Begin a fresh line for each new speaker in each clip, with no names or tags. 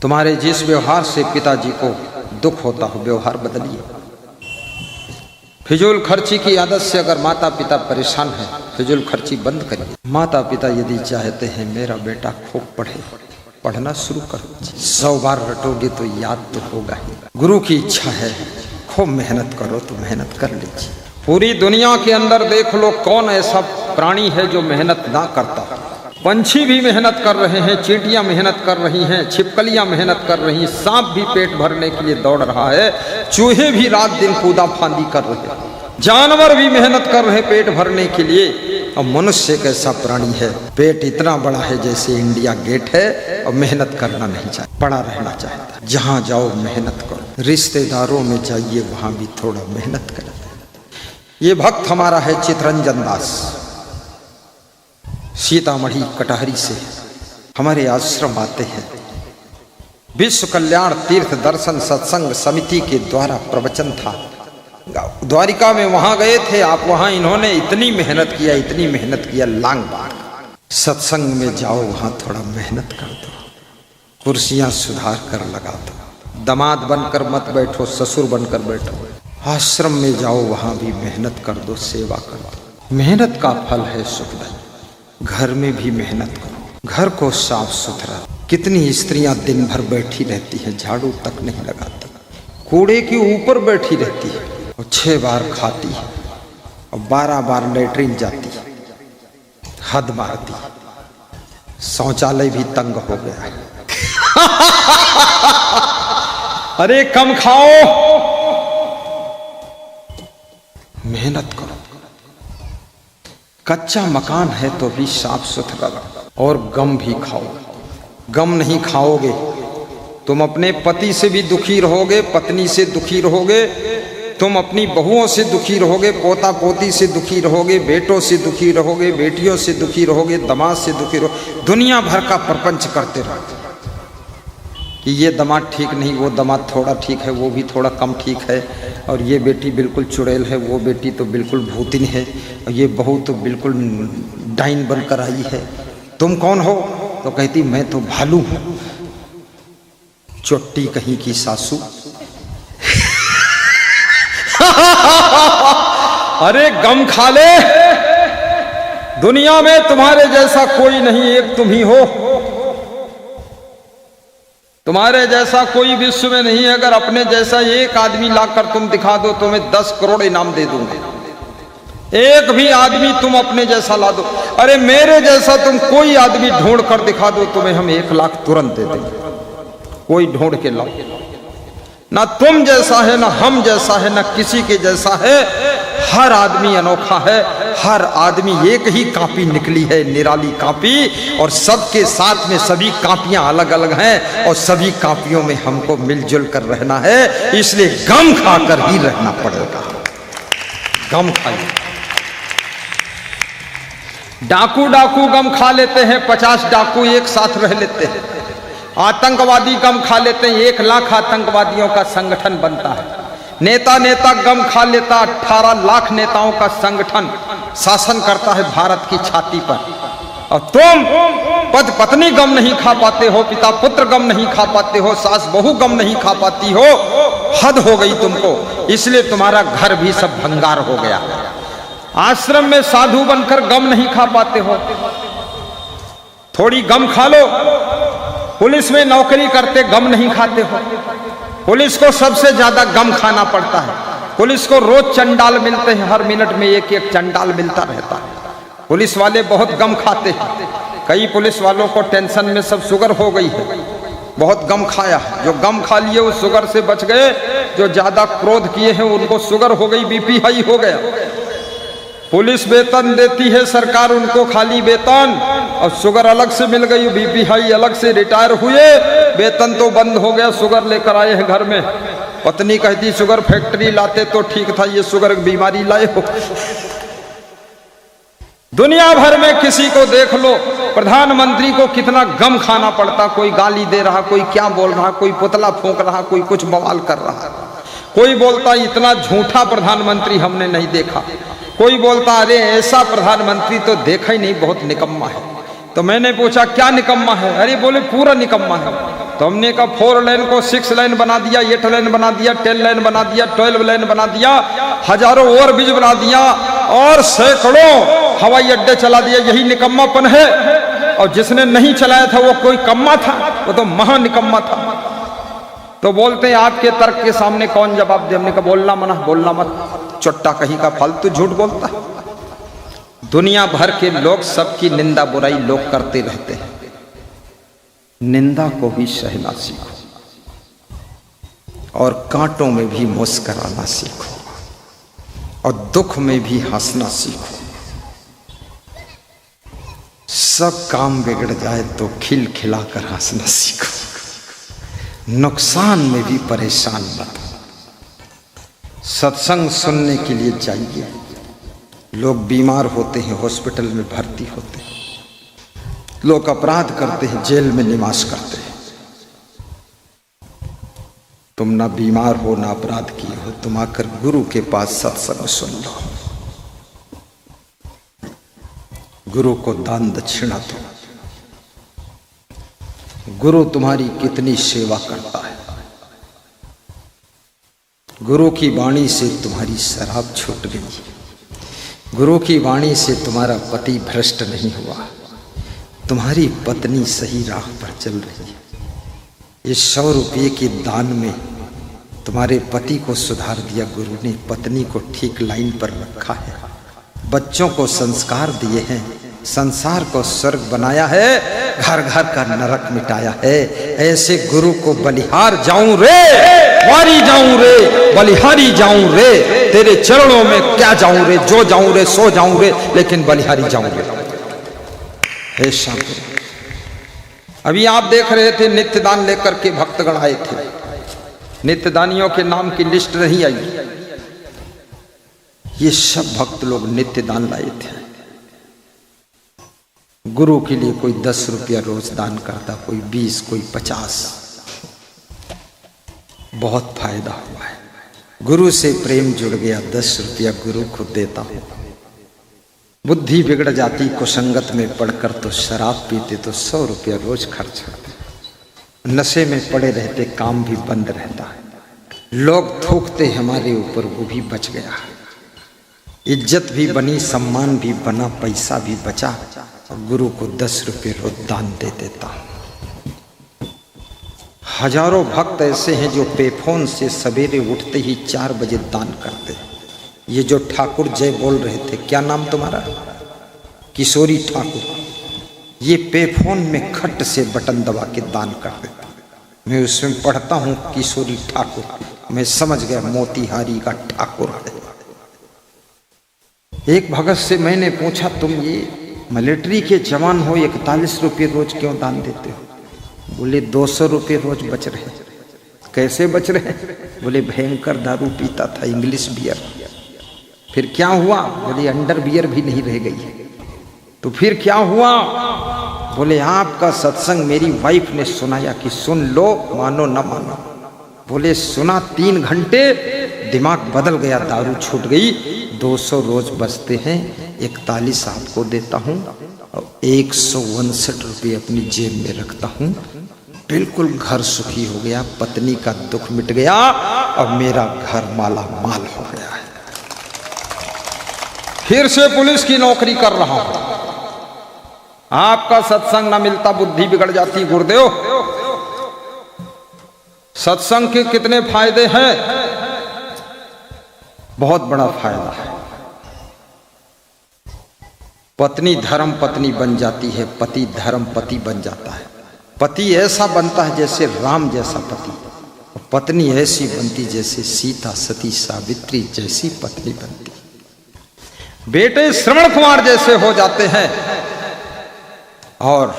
तुम्हारे जिस व्यवहार से पिताजी को दुख होता हो व्यवहार बदलिए। फिजूल खर्ची की आदत से अगर माता पिता परेशान है, फिजूल खर्ची बंद करिए। माता पिता यदि चाहते हैं मेरा बेटा खूब पढ़े, पढ़ना शुरू करो। 100 बार रटोगे तो याद तो होगा ही। गुरु की इच्छा है खूब मेहनत करो तो मेहनत कर लीजिए। पूरी दुनिया के अंदर देख लो कौन ऐसा प्राणी है जो मेहनत ना करता। पंछी भी मेहनत कर रहे हैं, चींटियां मेहनत कर रही हैं, छिपकलियां मेहनत कर रही हैं, सांप भी पेट भरने के लिए दौड़ रहा है, चूहे भी रात दिन कूदा फांदी कर रहे हैं, जानवर भी मेहनत कर रहे पेट भरने के लिए। और मनुष्य एक ऐसा प्राणी है, पेट इतना बड़ा है जैसे इंडिया गेट है और मेहनत करना नहीं चाहता, पड़ा रहना चाहता है। जहां जाओ मेहनत करो, रिश्तेदारों में जाइए वहां भी थोड़ा मेहनत करो। ये भक्त हमारा है चितरंजन दास, सीतामढ़ी कटहरी से हमारे आश्रम आते हैं। विश्व कल्याण तीर्थ दर्शन सत्संग समिति के द्वारा प्रवचन था, द्वारिका में वहां गए थे आप। वहां इन्होंने इतनी मेहनत किया, इतनी मेहनत किया, लांग बाग। सत्संग में जाओ वहां थोड़ा मेहनत कर दो, कुर्सियां सुधार कर लगा दो, दामाद बनकर मत बैठो, ससुर बनकर बैठो। आश्रम में जाओ वहां भी मेहनत कर दो, सेवा कर दो। मेहनत का फल है सुखदायी। घर में भी मेहनत करो, घर को साफ सुथरा। कितनी स्त्रियां दिन भर बैठी रहती है, झाड़ू तक नहीं लगाती, कूड़े के ऊपर बैठी रहती है और 6 बार खाती है और 12 बार लेटरिन जाती है, हद मारती है। शौचालय भी तंग हो गया है। अरे कम खाओ, मेहनत करो। कच्चा मकान है तो भी साफ सुथरा रखो और गम भी खाओ। गम नहीं खाओगे तुम अपने पति से भी दुखी रहोगे, पत्नी से दुखी रहोगे, तुम अपनी बहुओं से दुखी रहोगे, पोता पोती से दुखी रहोगे, बेटों से दुखी रहोगे, बेटियों से दुखी रहोगे, दामाद से दुखी रहोगे। दुनिया भर का प्रपंच करते रहोगे कि ये दामाद ठीक नहीं, वो दामाद थोड़ा ठीक है, वो भी थोड़ा कम ठीक है, और ये बेटी बिल्कुल चुड़ैल है, वो बेटी तो बिल्कुल भूतिन है, और ये बहू तो बिल्कुल डाइन बनकर आई है। तुम कौन हो? तो कहती मैं तो भालू हूं, चोट्टी कहीं की सासू। अरे गम खा ले, दुनिया में तुम्हारे जैसा कोई नहीं, एक तुम ही हो। तुम्हारे जैसा कोई विश्व में नहीं है। अगर अपने जैसा एक आदमी लाकर तुम दिखा दो तो मैं 10 करोड़ इनाम दे दूंगा। एक भी आदमी तुम अपने जैसा ला दो, अरे मेरे जैसा तुम कोई आदमी ढूंढ कर दिखा दो तुम्हें हम 1 लाख तुरंत दे देंगे। कोई ढूंढ के लाओ, ना तुम जैसा है, ना हम जैसा है, ना किसी के जैसा है। हर आदमी अनोखा है, हर आदमी एक ही कॉपी निकली है, निराली कॉपी, और सबके साथ में सभी कॉपियां अलग अलग हैं और सभी कॉपियों में हमको मिलजुल कर रहना है। इसलिए गम खाकर ही रहना पड़ेगा। गम खाइए। डाकू गम खा लेते हैं, 50 डाकू एक साथ रह लेते हैं। आतंकवादी गम खा लेते हैं, 1 लाख आतंकवादियों का संगठन बनता है। नेता गम खा लेता, 18 लाख नेताओं का संगठन शासन करता है भारत की छाती पर। और तुम पति पत्नी गम नहीं खा पाते हो, पिता पुत्र गम नहीं खा पाते हो, सास बहू गम नहीं खा पाती हो। हद हो गई तुमको, इसलिए तुम्हारा घर भी सब भंगार हो गया। आश्रम में साधु बनकर गम नहीं खा पाते हो, थोड़ी गम खा लो। पुलिस में नौकरी करते गम नहीं खाते हो, पुलिस को सबसे ज्यादा गम खाना पड़ता है। पुलिस को रोज चंडाल मिलते हैं, हर मिनट में एक चंडाल मिलता रहता है। पुलिस वाले बहुत गम खाते हैं। कई पुलिस वालों को टेंशन में सब शुगर हो गई है, बहुत गम खाया है। जो गम खा लिए वो शुगर से बच गए, जो ज्यादा क्रोध किए हैं उनको शुगर हो गई, बीपी हाई हो गया। पुलिस वेतन देती है सरकार उनको, खाली वेतन, और शुगर अलग से मिल गई, बीपी हाई अलग से। रिटायर हुए, वेतन तो बंद हो गया, शुगर लेकर आए हैं घर में। पत्नी कहती शुगर फैक्ट्री लाते तो ठीक था, ये शुगर बीमारी लाए हो। दुनिया भर में किसी को देख लो, प्रधानमंत्री को कितना गम खाना पड़ता। कोई गाली दे रहा, कोई क्या बोल रहा, कोई पुतला फूंक रहा, कोई कुछ बवाल कर रहा। कोई बोलता इतना झूठा प्रधानमंत्री हमने नहीं देखा, कोई बोलता अरे ऐसा प्रधानमंत्री तो देखा ही नहीं, बहुत निकम्मा है। तो मैंने पूछा क्या निकम्मा है? अरे बोले पूरा निकम्मा है। तो हमने कहा 4 लेन को 6 लेन बना दिया, 8 लेन बना दिया, 10 लेन बना दिया, 12 लेन बना दिया, हजारों ओवरब्रिज बना दिया और सैकड़ों हवाई अड्डे चला दिया। यही निकम्मापन है। और जिसने नहीं चलाया था वो कोई कम्मा था, वो तो महानिकम्मा था। तो बोलते हैं आपके तर्क के सामने कौन जवाब दे? हमने कहा बोलना मना, बोलना मत, चट्टा कहीं का फालतू झूठ बोलता है। दुनिया भर के लोग सबकी निंदा बुराई लोग करते रहते हैं, निंदा को भी सहना सीखो और कांटों में भी मुस्कुराना सीखो और दुख में भी हंसना सीखो। सब काम बिगड़ जाए तो खिलखिलाकर हंसना सीखो, नुकसान में भी परेशान मत। सत्संग सुनने के लिए जाइए। लोग बीमार होते हैं, हॉस्पिटल में भर्ती होते हैं, लोग अपराध करते हैं, जेल में निवास करते हैं। तुम ना बीमार हो ना अपराध किए हो, तुम आकर गुरु के पास सत्संग सुन लो, गुरु को दान दक्षिणा दो। गुरु तुम्हारी कितनी सेवा करता है। गुरु की वाणी से तुम्हारी शराब छूट गई, गुरु की वाणी से तुम्हारा पति भ्रष्ट नहीं हुआ, तुम्हारी पत्नी सही राह पर चल रही है। ये 100 रुपये के दान में तुम्हारे पति को सुधार दिया गुरु ने, पत्नी को ठीक लाइन पर रखा है, बच्चों को संस्कार दिए हैं, संसार को स्वर्ग बनाया है, घर घर का नरक मिटाया है। ऐसे गुरु को बलिहार जाऊं रे, वारी जाऊं रे, बलिहारी जाऊं रे, तेरे चरणों में क्या जाऊं रे, जो जाऊं रे सो जाऊं रे, लेकिन बलिहारी जाऊं रे। हे शांति। अभी आप देख रहे थे नित्यदान लेकर के भक्तगण आए थे, नित्यदानियों के नाम की लिस्ट नहीं आई। ये सब भक्त लोग नित्यदान लाए थे। गुरु के लिए कोई 10 रुपया रोज दान करता, कोई 20, कोई 50। बहुत फायदा हुआ है। गुरु से प्रेम जुड़ गया, 10 रुपया गुरु को देता हूं। बुद्धि बिगड़ जाती कुसंगत में पड़कर तो शराब पीते तो 100 रुपया रोज खर्च करते। नशे में पड़े रहते, काम भी बंद रहता है, लोग थूकते हमारे ऊपर, वो भी बच गया। इज्जत भी बनी, सम्मान भी बना, पैसा भी बचा। और गुरु को 10 रुपये रोज दान दे देता हूं। हजारों भक्त ऐसे हैं जो पेफोन से सवेरे उठते ही 4 बजे दान करते हैं। ये जो ठाकुर जय बोल रहे थे, क्या नाम तुम्हारा? किशोरी ठाकुर। ये पेफोन में खट से बटन दबा के दान कर देता। मैं उसमें पढ़ता हूँ किशोरी ठाकुर, मैं समझ गया मोतिहारी का ठाकुर है। एक भगत से मैंने पूछा, तुम ये मिलिट्री के जवान हो, 41 रुपये रोज क्यों दान देते हो? बोले 200 रुपये रोज बच रहे। कैसे बच रहे? बोले भयंकर दारू पीता था, इंग्लिश बियर। फिर क्या हुआ? बोले अंडर बियर भी नहीं रह गई। तो फिर क्या हुआ? बोले आपका सत्संग मेरी वाइफ ने सुनाया कि सुन लो, मानो न मानो। बोले सुना, 3 घंटे दिमाग बदल गया, दारू छूट गई। 200 रोज बचते हैं, 41 आपको देता हूं और 159 रुपये अपनी जेब में रखता हूं। बिल्कुल घर सुखी हो गया, पत्नी का दुख मिट गया और मेरा घर माला माल हो गया है। फिर से पुलिस की नौकरी कर रहा हूं। आपका सत्संग ना मिलता बुद्धि बिगड़ जाती गुरुदेव। सत्संग के कितने फायदे हैं? बहुत बड़ा फायदा है। पत्नी धर्म पत्नी बन जाती है, पति धर्म पति बन जाता है। पति ऐसा बनता है जैसे राम जैसा पति, और पत्नी ऐसी बनती जैसे सीता सती सावित्री जैसी पत्नी बनती। बेटे श्रवण कुमार जैसे हो जाते हैं और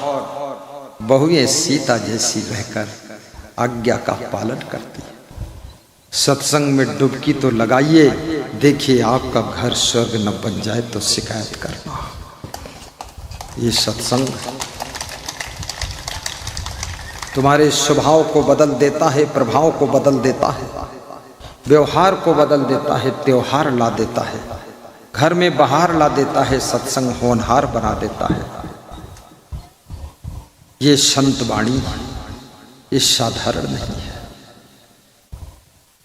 बहुएं सीता जैसी रहकर आज्ञा का पालन करती है। सत्संग में डुबकी तो लगाइए, देखिए आपका घर स्वर्ग न बन जाए तो शिकायत करना। ये सत्संग तुम्हारे स्वभाव को बदल देता है, प्रभाव को बदल देता है, व्यवहार को बदल देता है, त्योहार ला देता है, घर में बहार ला देता है, सत्संग होनहार बना देता है। ये संत वाणी, ये साधारण नहीं है।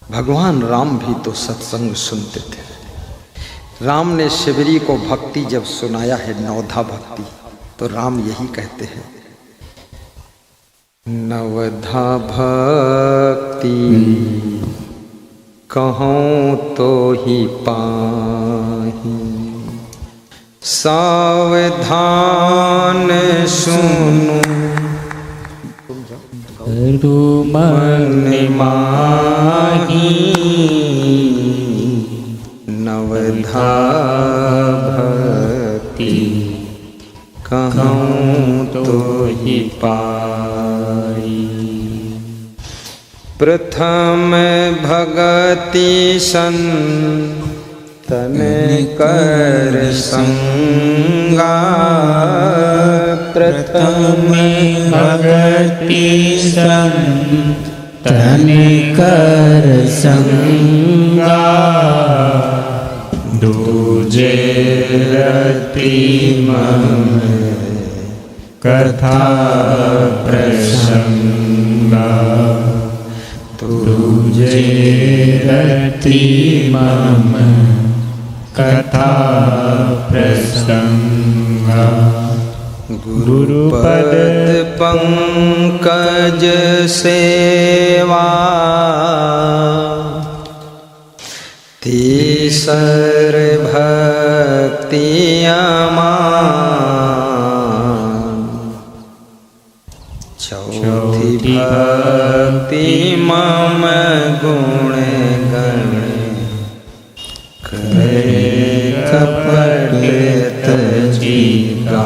भगवान राम भी तो सत्संग सुनते थे। राम ने शिवरी को भक्ति जब सुनाया है, नवधा भक्ति, तो राम यही कहते हैं, नवधा भक्ति कहूँ तो ही पाही, सावधान सुनो मन माही, नवधा भक्ति कहूँ तो ही पाई। प्रथम भगति संतन कर संगा, प्रथम
भगति संतन कर संगा, दूजे रति मम कथा प्रसंगा, दूजे रति मम कथा प्रसंगा।
गुरुपद पंकज सेवा, तीसर भक्ति अमान, चौथी भक्ति मम गुण गण करे कपट तजीगान।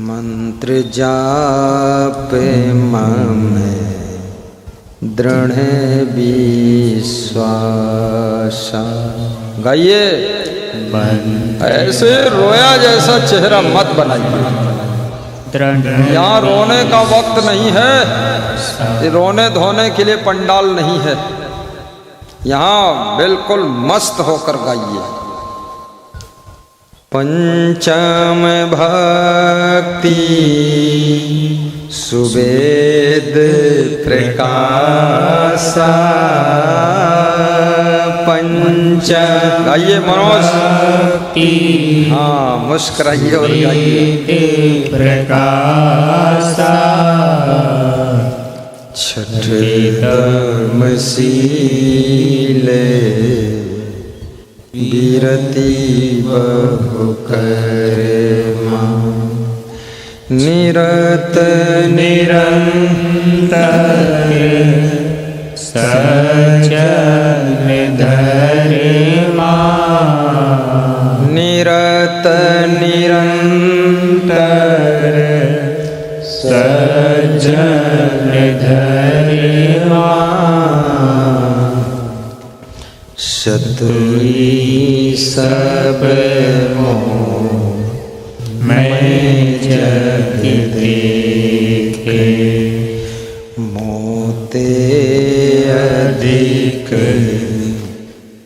मंत्र जाप मम दृढ़ विश्वास। गाइए, ऐसे रोया जैसा चेहरा मत बनाइए। यहाँ रोने का वक्त नहीं है, ये रोने धोने के लिए पंडाल नहीं है। यहाँ बिल्कुल मस्त होकर गाइए। पंचम भक्ति सुवेद प्रकाशा, पंच गाइए मनोज, हाँ मुस्कुराइए और गाइए।
प्रकाशा
छठे धर्मशीले, विरति बहु कर्मा, निरत
निरंतर सचल धर्मा,
निरत निरंतर
सचल धर्मा,
शत्रुई सब मोह
मैं जग देखे,
मोते अधिक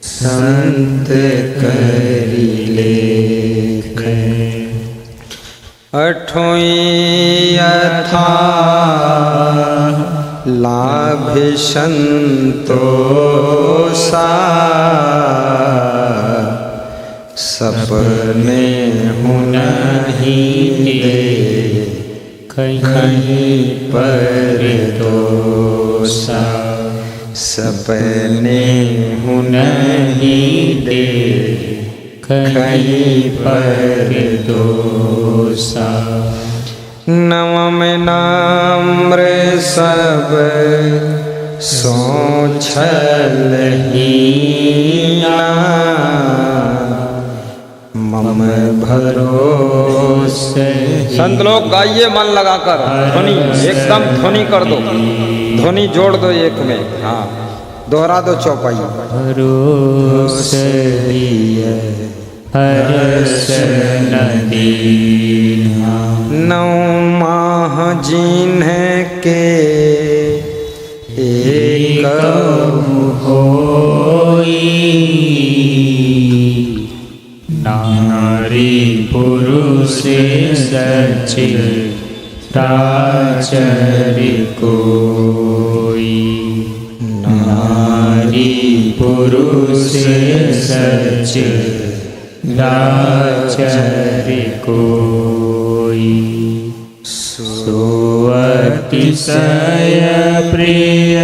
संत करी लेख। अठवीं यथा लाभ संतोषा, सपने नहीं दे कहीं पर दोषा, सपने नहीं दे कहीं पर दोषा। नवम नाम्र सब सोचल हीना, मम भरोसे। संत लोग गाइए मन लगाकर, ध्वनि एकदम ध्वनि कर दो, ध्वनि जोड़ दो एक में, हाँ दोहरा दो चौपाई।
भरोसे हर्ष नदीना,
9 माह जिन्हें के एक
होई, नारी पुरुष सच राचर कोई। नारी पुरुष सच राचर कोई। सो अतिशय प्रिय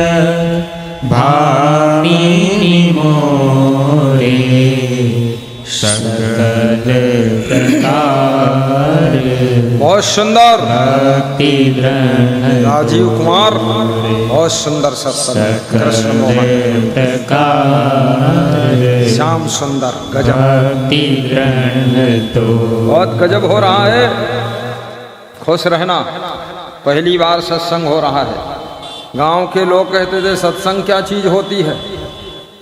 भामिनी मोरे। सकल प्रकार
बहुत सुंदर
भक्ति ग्रहण
राजीव कुमार, बहुत सुंदर सत्संग। कृष्ण मोहन
प्रकार
श्याम सुंदर गजब,
भक्ति ग्रहण तो
बहुत गजब हो रहा है। खुश रहना, पहली बार सत्संग हो रहा है। गांव के लोग कहते थे सत्संग क्या चीज होती है,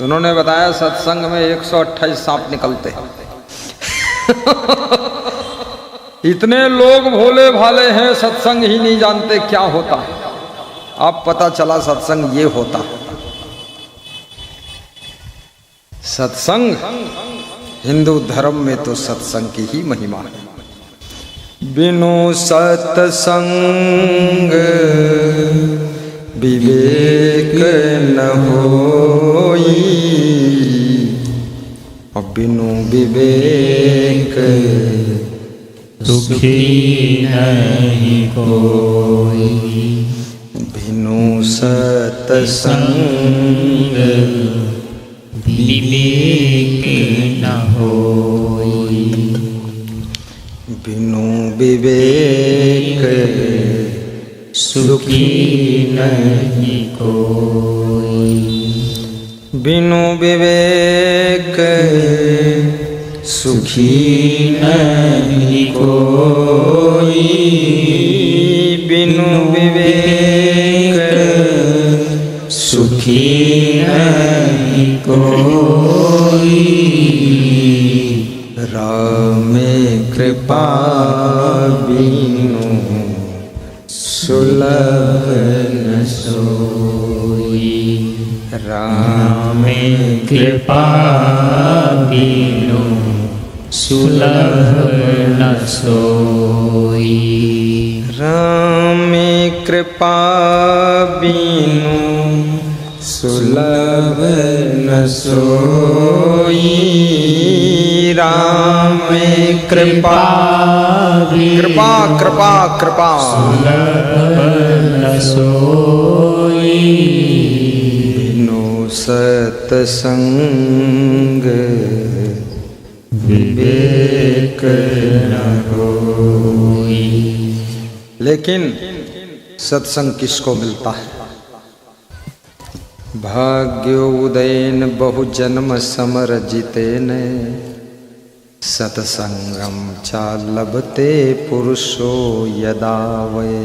उन्होंने बताया सत्संग में 128 सांप निकलते हैं। इतने लोग भोले भाले हैं, सत्संग ही नहीं जानते क्या होता है। अब पता चला सत्संग ये होता है। सत्संग हिंदू धर्म में तो सत्संग की ही महिमा है। बिनु सत्संग विवेक न होई, और बिनु विवेक
सुखी नहीं कोई।
बिनु सत्संग
विवेक न होई।
बिनु विवेक
सुखी नहीं कोई।
बिनु विवेक सुखी
नहीं कोई।
बिनु विवेक
सुखी नहीं कोई।
राम कृपा बिनु सुलभ न सोई।
राम कृपा बिनु सुलभ न सोई।
राम कृपा बिनु सुलभ न सोई। राम कृपा कृपा कृपा कृपा
सुलभ न सोई।
बिनु सत्संग विवेक न होई। लेकिन सत्संग किसको मिलता है? भाग्योदयन बहुजन्म समर जितेन सत्संगम चा लभते पुरुषो यदा वै।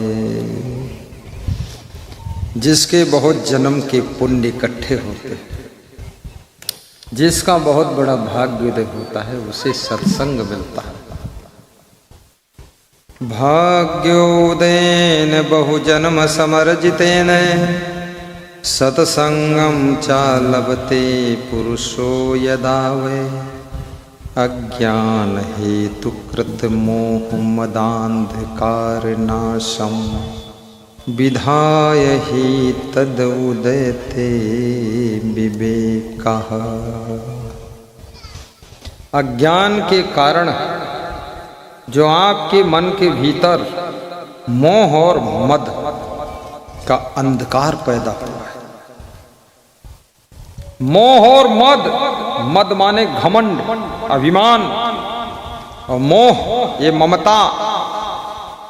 जिसके बहुत जन्म के पुण्य इकट्ठे होते, जिसका बहुत बड़ा भाग्योदय होता है, उसे सत्संग मिलता है। भाग्योदयन बहुजन्म समर्जितेन सत्संगम चा लभते पुरुषो यदा वै। अज्ञान हेतु कृत मोह मदांधकार नाशम विधाय ही तद उदयते विवेकः। अज्ञान के कारण जो आपके मन के भीतर मोह और मद का अंधकार पैदा हुआ है। मोह और मद, मद माने घमंड, अभिमान, और मोह ये ममता।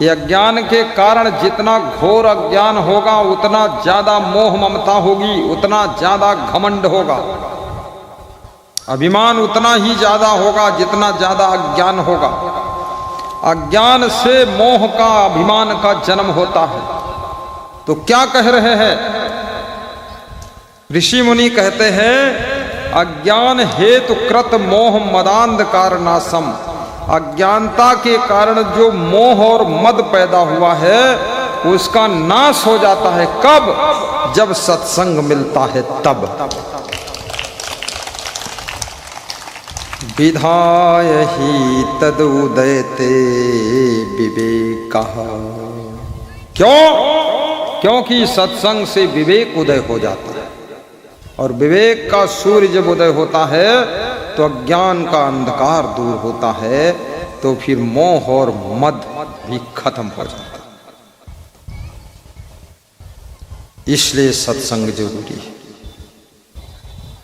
ये अज्ञान के कारण जितना घोर अज्ञान होगा उतना ज्यादा मोह ममता होगी, उतना ज्यादा घमंड होगा। अभिमान उतना ही ज्यादा होगा जितना ज्यादा अज्ञान होगा। अज्ञान से मोह का, अभिमान का जन्म होता है। तो क्या कह रहे हैं ऋषि मुनि? कहते हैं अज्ञान हेतु कृत मोह मदांधकार नाशम। अज्ञानता के कारण जो मोह और मद पैदा हुआ है उसका नाश हो जाता है। कब? जब सत्संग मिलता है तब। विधाय ही तदुदयते विवेकः। क्यों? क्योंकि सत्संग से विवेक उदय हो जाता है, और विवेक का सूर्य जब उदय होता है तो अज्ञान का अंधकार दूर होता है, तो फिर मोह और मद भी खत्म हो जाता है। इसलिए सत्संग जरूरी है।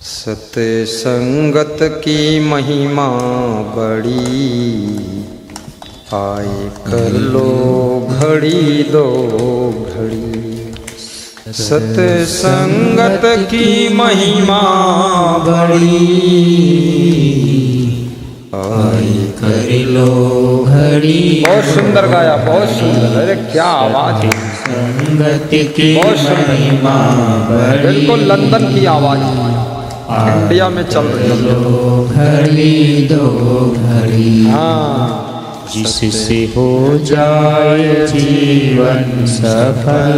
सत्संगत की महिमा बड़ी, आए कर लो घड़ी दो घड़ी। सत्संगत की महिमा बड़ी,
आए कर लो घड़ी।
बहुत सुंदर गाया, बहुत सुंदर। अरे क्या आवाज है,
संगत की
बहुत सुंदर।
महिमा बड़ी,
बिल्कुल लंदन की आवाज इंडिया में चल रही है।
दो घड़ी दो घड़ी,
हाँ,
जिससे हो जाए जीवन सफल।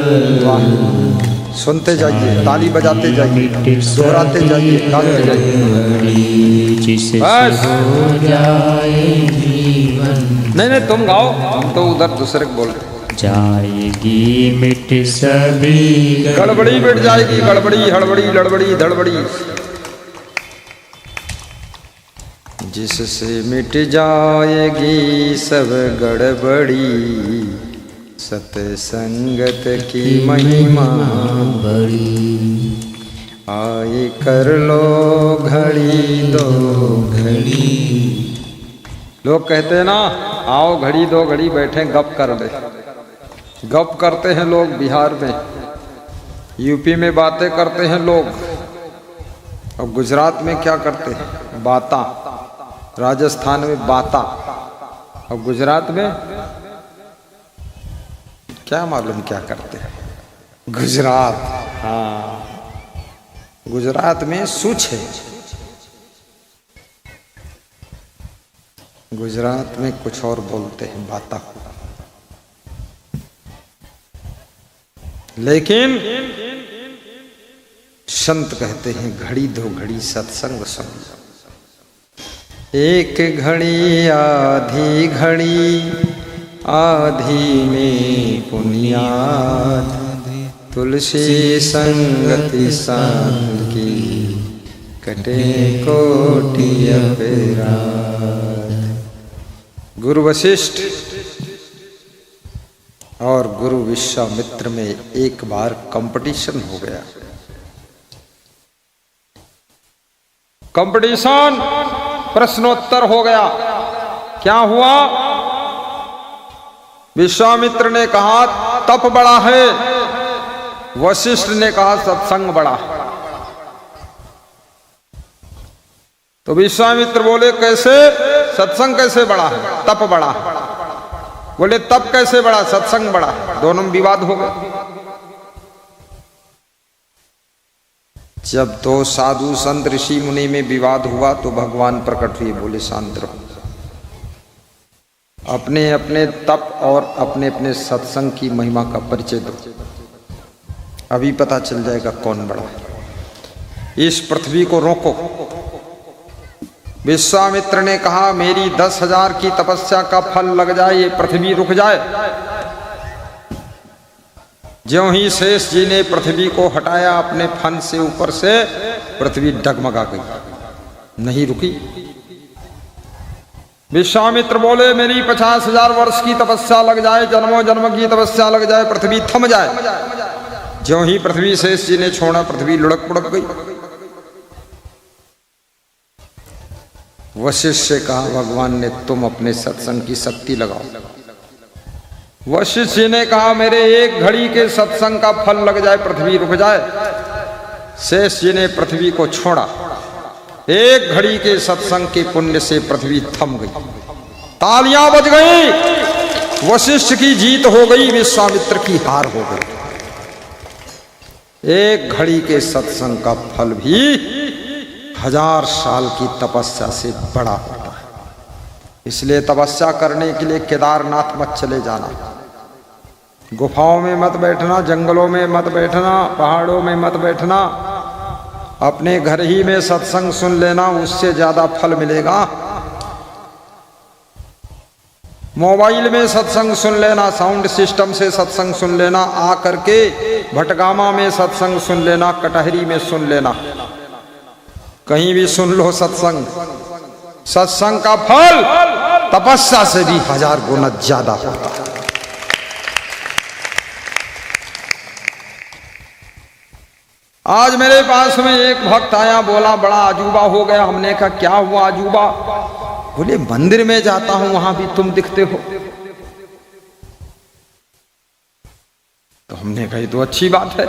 सुनते जाइए, ताली बजाते जाइए, दोहराते जाइए, गाते जाइए।
जिससे
बस।
हो जाए जीवन,
नहीं नहीं तुम गाओ, हम तो उधर दूसरे को बोल रहे।
जाएगी मिट सभी
गड़बड़ी मिट जाएगी, गड़बड़ी हड़बड़ी लड़बड़ी धड़बड़ी। जिससे मिट जाएगी सब गड़बड़ी, सत्संगत की महिमा
बड़ी।
आए कर लो घड़ी दो घड़ी। लोग कहते हैं ना, आओ घड़ी दो घड़ी बैठे गप कर ले। गप करते हैं लोग बिहार में, यूपी में बातें करते हैं लोग, और गुजरात में क्या करते हैं? बाता। राजस्थान में बाता, और गुजरात में क्या मालूम क्या करते हैं। गुजरात, हाँ, गुजरात में सूछ है। गुजरात में कुछ और बोलते हैं, बाता। लेकिन संत कहते हैं घड़ी दो घड़ी सत्संग सुन। एक घड़ी आधी घड़ी, आधी में पुण्याद, तुलसी संगति साध की, कटे कोटि अपराध। गुरु वशिष्ठ और गुरु विश्वामित्र में एक बार कंपटीशन हो गया। कंपटीशन, प्रश्नोत्तर हो गया। क्या हुआ? विश्वामित्र ने कहा तप बड़ा है, वशिष्ठ ने कहा सत्संग बड़ा है। तो विश्वामित्र बोले कैसे? सत्संग कैसे बड़ा है, तप बड़ा है। बोले तप कैसे बड़ा, सत्संग बड़ा है। दोनों में विवाद हो गया। जब दो साधु संत ऋषि मुनि में विवाद हुआ तो भगवान प्रकट हुए, बोले शांत रहो, अपने अपने तप और अपने अपने सत्संग की महिमा का परिचय दो, अभी पता चल जाएगा कौन बड़ा है। इस पृथ्वी को रोको। विश्वामित्र ने कहा मेरी 10,000 की तपस्या का फल लग जाए, ये पृथ्वी रुक जाए। ज्यों ही शेष जी ने पृथ्वी को हटाया अपने फन से ऊपर से, पृथ्वी डगमगा गई, नहीं रुकी। विश्वामित्र बोले मेरी 50,000 वर्ष की तपस्या लग जाए, जन्मों जन्म की तपस्या लग जाए, पृथ्वी थम जाए। ज्यों ही पृथ्वी शेष जी ने छोड़ा, पृथ्वी लुढ़क पुढ़क गई। वशिष्ठ से कहा भगवान ने तुम अपने सत्संग की शक्ति लगाओ। वशिष्ठ जी ने कहा मेरे एक घड़ी के सत्संग का फल लग जाए, पृथ्वी रुक जाए। शेष जी ने पृथ्वी को छोड़ा, एक घड़ी के सत्संग के पुण्य से पृथ्वी थम गई। तालियां बज गई। वशिष्ठ की जीत हो गई, विश्वामित्र की हार हो गई। एक घड़ी के सत्संग का फल भी 1000 साल की तपस्या से बड़ा होता है। इसलिए तपस्या करने के लिए केदारनाथ मत चले जाना, गुफाओं में मत बैठना, जंगलों में मत बैठना, पहाड़ों में मत बैठना। अपने घर ही में सत्संग सुन लेना, उससे ज्यादा फल मिलेगा। मोबाइल में सत्संग सुन लेना, साउंड सिस्टम से सत्संग सुन लेना, आ करके भटगामा में सत्संग सुन लेना, कटहरी में सुन लेना, कहीं भी सुन लो सत्संग। सत्संग का फल तपस्या से भी 1000 गुना ज्यादा होता है। आज मेरे पास में एक भक्त आया, बोला बड़ा अजूबा हो गया। हमने कहा क्या हुआ अजूबा? बोले मंदिर में जाता हूं वहां भी तुम दिखते हो। तो हमने कहा तो अच्छी बात है,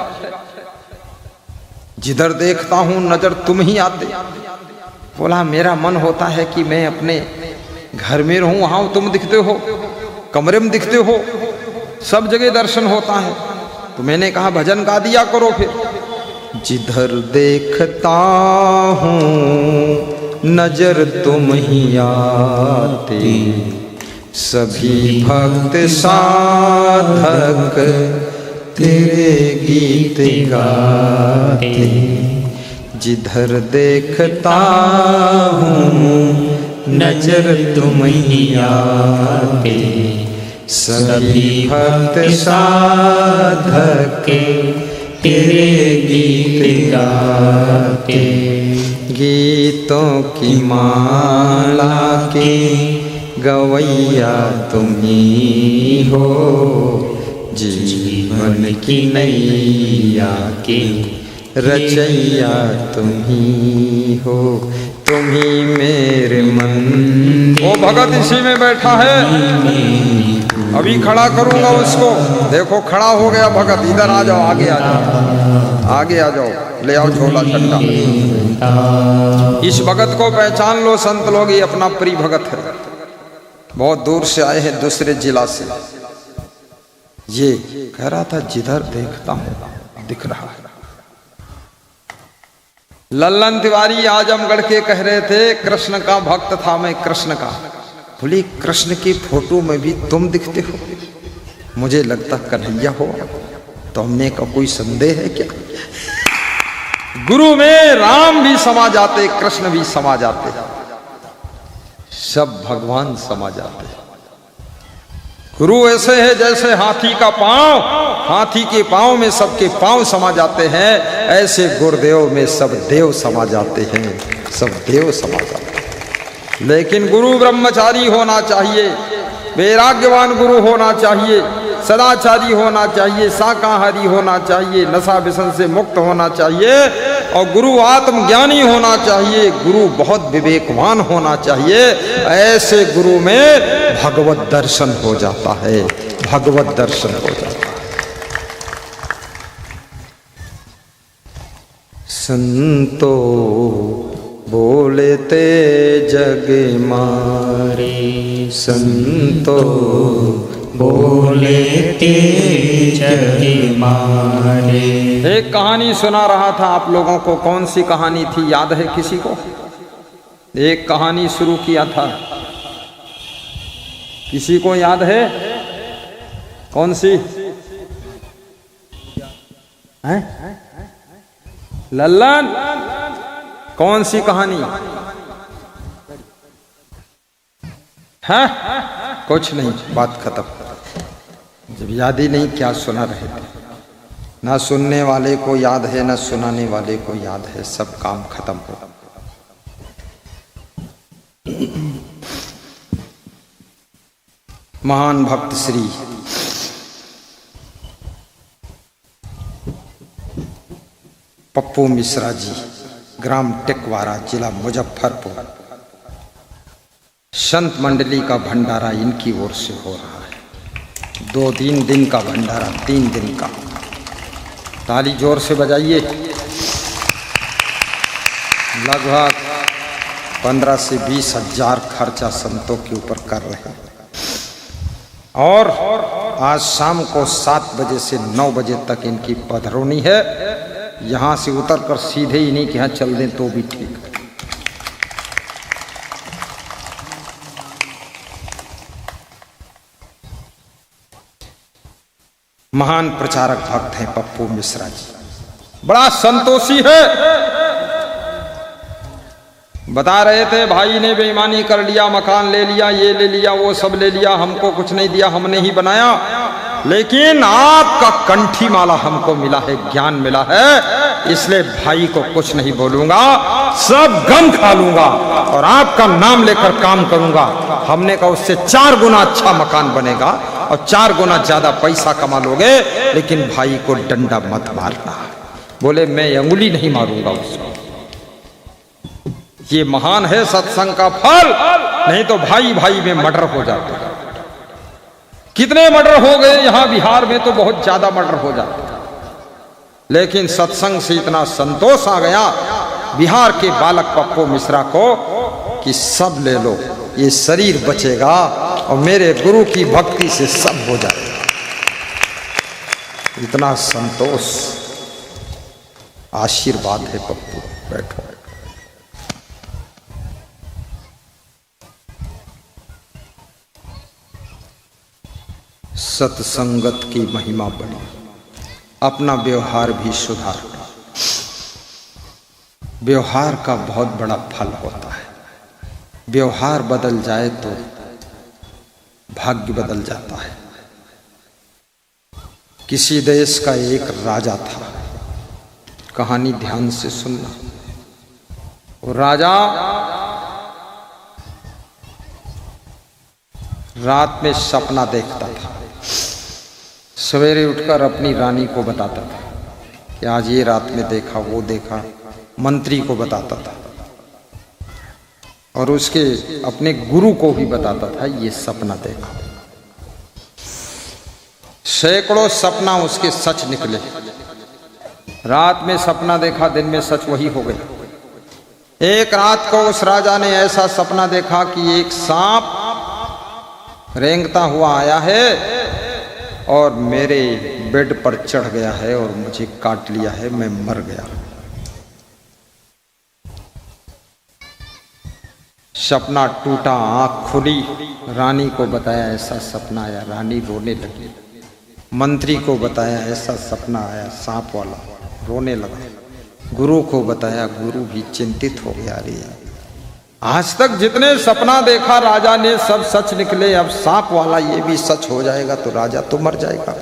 जिधर देखता हूं नजर तुम ही आते। बोला मेरा मन होता है कि मैं अपने घर में रहूं, वहां तुम दिखते हो, कमरे में दिखते हो, सब जगह दर्शन होता है। तो मैंने कहा भजन गा दिया करो फिर। जिधर देखता हूं नजर तुम ही आते, सभी भक्त साधक तेरे गीत गाते। जिधर देखता हूँ
नजर तुम ही आते, सभी भक्त साधक तेरे गीत गाते।
गीतों की माला के गवैया तुम ही हो, जीवन की नैया के रचैया तुम ही हो, तुम ही मेरे मन। वो भगत इसी में बैठा है, अभी खड़ा करूंगा उसको। देखो खड़ा हो गया भगत, इधर आ जाओ, आगे आ जाओ, आगे आ जाओ, ले आओ झोला छट्टा। इस भगत को पहचान लो संत लोग, ये अपना प्रिय भगत है, बहुत दूर से आए हैं, दूसरे जिला से। ये कह रहा था जिधर देखता हूं दिख रहा है। लल्लन तिवारी आजमगढ़ के कह रहे थे कृष्ण का भक्त था मैं, कृष्ण का। बोली कृष्ण की फोटो में भी तुम दिखते हो, मुझे लगता कन्हैया हो। तो हमने का कोई संदेह है क्या? गुरु में राम भी समा जाते, कृष्ण भी समा जाते, सब भगवान समा जाते। गुरु ऐसे है जैसे हाथी का पांव, हाथी के पांव में सबके पांव समा जाते हैं, ऐसे गुरुदेव में सब देव समा जाते हैं, सब देव समा जाते हैं। लेकिन गुरु ब्रह्मचारी होना चाहिए, वैराग्यवान गुरु होना चाहिए, सदाचारी होना चाहिए, शाकाहारी होना चाहिए, नशा व्यसन से मुक्त होना चाहिए, और गुरु आत्मज्ञानी होना चाहिए, गुरु बहुत विवेकवान होना चाहिए। ऐसे गुरु में भगवत दर्शन हो जाता है, भगवत दर्शन हो जाता है। संतो बोलेते जग मारे, संतो
बोलेते जग मारे।
एक कहानी सुना रहा था आप लोगों को, कौन सी कहानी थी याद है किसी को? एक कहानी शुरू किया था, किसी को याद है? कौन सी है? लल्लन, कौन सी कहानी है? कुछ नहीं, बात खत्म। जब याद ही नहीं क्या सुना रहे थे, ना सुनने वाले को याद है, ना सुनाने वाले को याद है, सब काम खत्म हो। महान भक्त श्री पप्पू मिश्रा जी, ग्राम टिकवारा, जिला मुजफ्फरपुर, संत मंडली का भंडारा इनकी ओर से हो रहा है। 2-3 दिन का भंडारा, 3 दिन का। ताली जोर से बजाइए। लगभग 15 से 20 हजार खर्चा संतों के ऊपर कर रहे हैं। और आज शाम को 7 बजे से 9 बजे तक इनकी पधरौनी है। यहाँ से उतर कर सीधे ही नहीं कि यहाँ चल दें तो भी ठीक है। महान प्रचारक भक्त हैं पप्पू मिश्रा जी, बड़ा संतोषी है, बता रहे थे भाई ने बेईमानी कर लिया, मकान ले लिया, ये ले लिया, वो सब ले लिया, हमको कुछ नहीं दिया, हमने ही बनाया, लेकिन आपका कंठी माला हमको मिला है, ज्ञान मिला है, इसलिए भाई को कुछ नहीं बोलूंगा, सब गम खा लूंगा और आपका नाम लेकर काम करूंगा। हमने कहा उससे 4 गुना अच्छा मकान बनेगा और 4 गुना ज्यादा पैसा कमा लोगे, लेकिन भाई को डंडा मत मारना। बोले मैं अंगुली नहीं मारूंगा उसको। ये महान है सत्संग का फल, नहीं तो भाई भाई में मर्डर हो जाते। कितने मर्डर हो गए यहां बिहार में, तो बहुत ज्यादा मर्डर हो जाते, लेकिन सत्संग से इतना संतोष आ गया बिहार के बालक पप्पू मिश्रा को कि सब ले लो, ये शरीर बचेगा और मेरे गुरु की भक्ति से सब हो जाएगा। इतना संतोष, आशीर्वाद है पप्पू। बैठो। सत्संगत की महिमा बड़ी, अपना व्यवहार भी सुधार। व्यवहार का बहुत बड़ा फल होता है। व्यवहार बदल जाए तो भाग्य बदल जाता है। किसी देश का एक राजा था, कहानी ध्यान से सुनना। वो राजा रात में सपना देखता था, सवेरे उठकर अपनी रानी को बताता था कि आज ये रात में देखा, वो देखा, मंत्री को बताता था और उसके अपने गुरु को भी बताता था ये सपना देखा। सैकड़ों सपना उसके सच निकले। रात में सपना देखा, दिन में सच वही हो गया। एक रात को उस राजा ने ऐसा सपना देखा कि एक सांप रेंगता हुआ आया है और मेरे बेड पर चढ़ गया है और मुझे काट लिया है, मैं मर गया। सपना टूटा, आंख खुली, रानी को बताया ऐसा सपना आया, रानी रोने लगी। मंत्री को बताया ऐसा सपना आया सांप वाला, रोने लगा। गुरु को बताया, गुरु भी चिंतित हो गया। अरे आज तक जितने सपना देखा राजा ने सब सच निकले, अब सांप वाला ये भी सच हो जाएगा तो राजा तो मर जाएगा।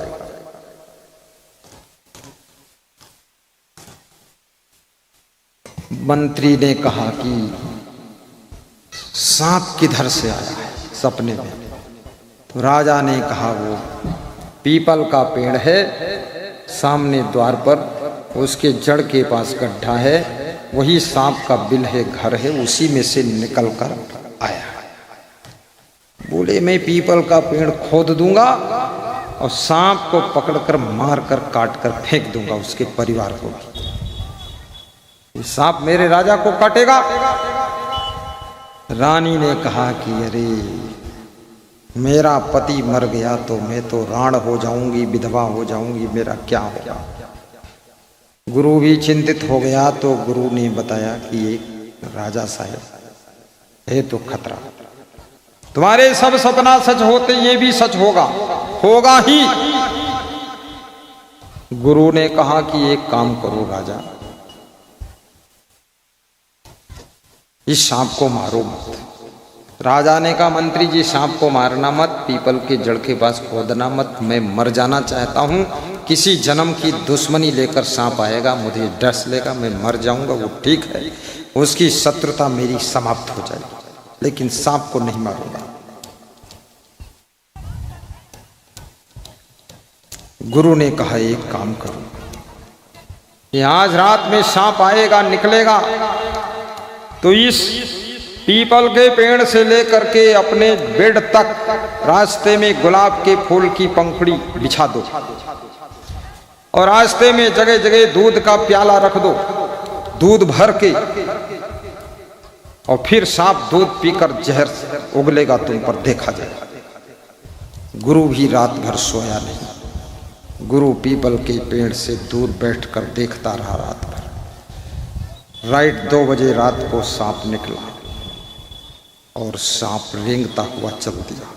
मंत्री ने कहा कि सांप किधर से आया है सपने में? तो राजा ने कहा वो पीपल का पेड़ है, सामने द्वार पर उसके जड़ के पास गड्ढा है, वही सांप का बिल है, घर है, उसी में से निकल कर आया। बोले मैं पीपल का पेड़ खोद दूंगा और सांप को पकड़कर मारकर काटकर फेंक दूंगा उसके परिवार को भी। सांप मेरे राजा को काटेगा। रानी ने कहा कि अरे मेरा पति मर गया तो मैं तो राण हो जाऊंगी, विधवा हो जाऊंगी, मेरा क्या होगा। गुरु भी चिंतित हो गया तो गुरु ने बताया कि एक राजा साहब है तो खतरा, तुम्हारे सब सपना सच होते ये भी सच होगा, होगा ही। गुरु ने कहा कि एक काम करो राजा, इस सांप को मारो मत। राजा ने कहा मंत्री जी सांप को मारना मत, पीपल के जड़ के पास खोदना मत, मैं मर जाना चाहता हूं, किसी जन्म की दुश्मनी लेकर सांप आएगा, मुझे डस लेगा, मैं मर जाऊंगा, वो ठीक है, उसकी शत्रुता मेरी समाप्त हो जाएगी, लेकिन सांप को नहीं मारूंगा। गुरु ने कहा एक काम करो, ये आज रात में सांप आएगा, निकलेगा तो इस पीपल के पेड़ से लेकर के अपने बेड तक रास्ते में गुलाब के फूल की पंखुड़ी बिछा दो और रास्ते में जगह जगह दूध का प्याला रख दो, दूध भर के, और फिर सांप दूध पीकर जहर उगलेगा तुम पर, देखा जाएगा। गुरु भी रात भर सोया नहीं। गुरु पीपल के पेड़ से दूर बैठकर देखता रहा रात भर। राइट 2 बजे रात को सांप निकला और सांप रेंगता हुआ चल दिया।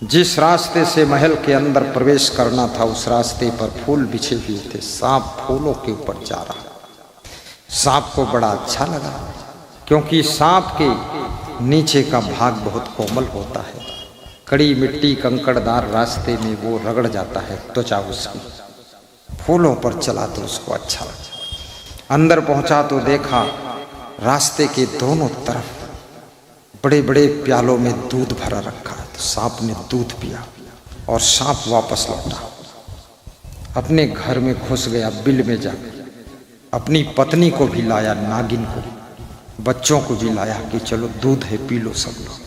जिस रास्ते से महल के अंदर प्रवेश करना था उस रास्ते पर फूल बिछे हुए थे, सांप फूलों के ऊपर जा रहा। सांप को बड़ा अच्छा लगा, क्योंकि सांप के नीचे का भाग बहुत कोमल होता है। कड़ी मिट्टी कंकड़दार रास्ते में वो रगड़ जाता है त्वचा उसकी। फूलों पर चला तो उसको अच्छा लगा। अंदर पहुंचा तो देखा रास्ते के दोनों तरफ बड़े बड़े प्यालों में दूध भरा रखा है। तो सांप ने दूध पिया और सांप वापस लौटा, अपने घर में घुस गया। बिल में जा अपनी पत्नी को भी लाया, नागिन को, बच्चों को भी लाया कि चलो दूध है पी लो सब लोग।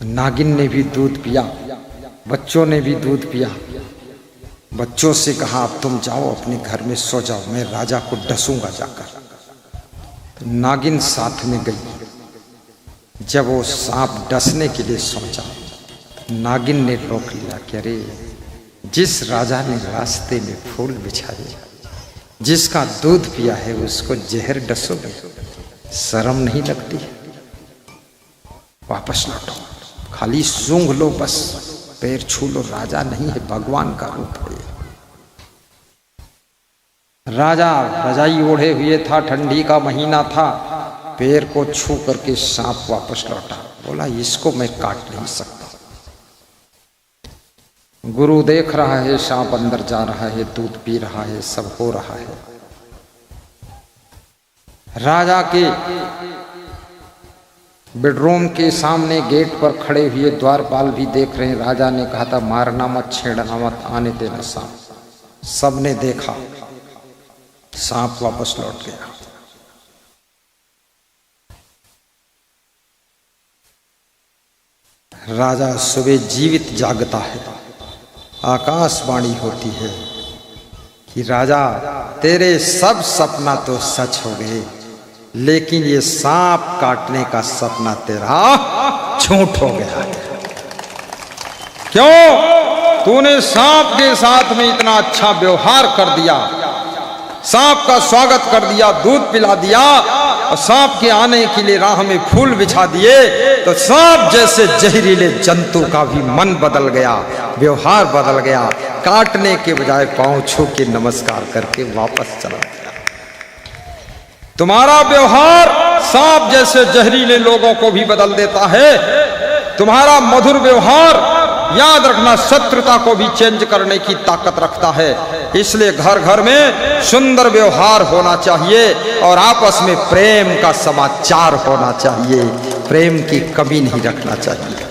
नागिन ने भी दूध पिया, बच्चों ने भी दूध पिया। बच्चों से कहा अब तुम जाओ अपने घर में सो जाओ, मैं राजा को डसूंगा जाकर। तो नागिन साथ में गई। जब वो सांप डसने के लिए सोचा, नागिन ने रोक लिया कि अरे जिस राजा ने रास्ते में फूल बिछाए, जिसका दूध पिया है, उसको जहर डसोगे, शर्म नहीं लगती? वापस लौटो, खाली सूंघ लो, बस पैर छू लो, राजा नहीं है भगवान का रूप है। राजा रजाई ओढ़े हुए था, ठंडी का महीना था, पैर को छू करके सांप वापस लौटा। बोला इसको मैं काट नहीं सकता। गुरु देख रहा है सांप अंदर जा रहा है, दूध पी रहा है, सब हो रहा है। राजा के बेडरूम के सामने गेट पर खड़े हुए द्वारपाल भी देख रहे हैं। राजा ने कहा था मारना मत, छेड़ना मत, आने देना सांप। सबने देखा, सांप वापस लौट गया। राजा सुबह जीवित जागता है, आकाशवाणी होती है कि राजा तेरे सब सपना तो सच हो गए, लेकिन ये सांप काटने का सपना तेरा झूठ हो गया है। क्यों? तूने सांप के साथ में इतना अच्छा व्यवहार कर दिया, सांप का स्वागत कर दिया, दूध पिला दिया और सांप के आने के लिए राह में फूल बिछा दिए। तो सांप जैसे जहरीले जंतु का भी मन बदल गया, व्यवहार बदल गया, काटने के बजाय पांव छू के नमस्कार करके वापस चला गया। तुम्हारा व्यवहार सांप जैसे जहरीले लोगों को भी बदल देता है। तुम्हारा मधुर व्यवहार, याद रखना, शत्रुता को भी चेंज करने की ताकत रखता है। इसलिए घर घर में सुंदर व्यवहार होना चाहिए और आपस में प्रेम का समाचार होना चाहिए। प्रेम की कमी नहीं रखना चाहिए।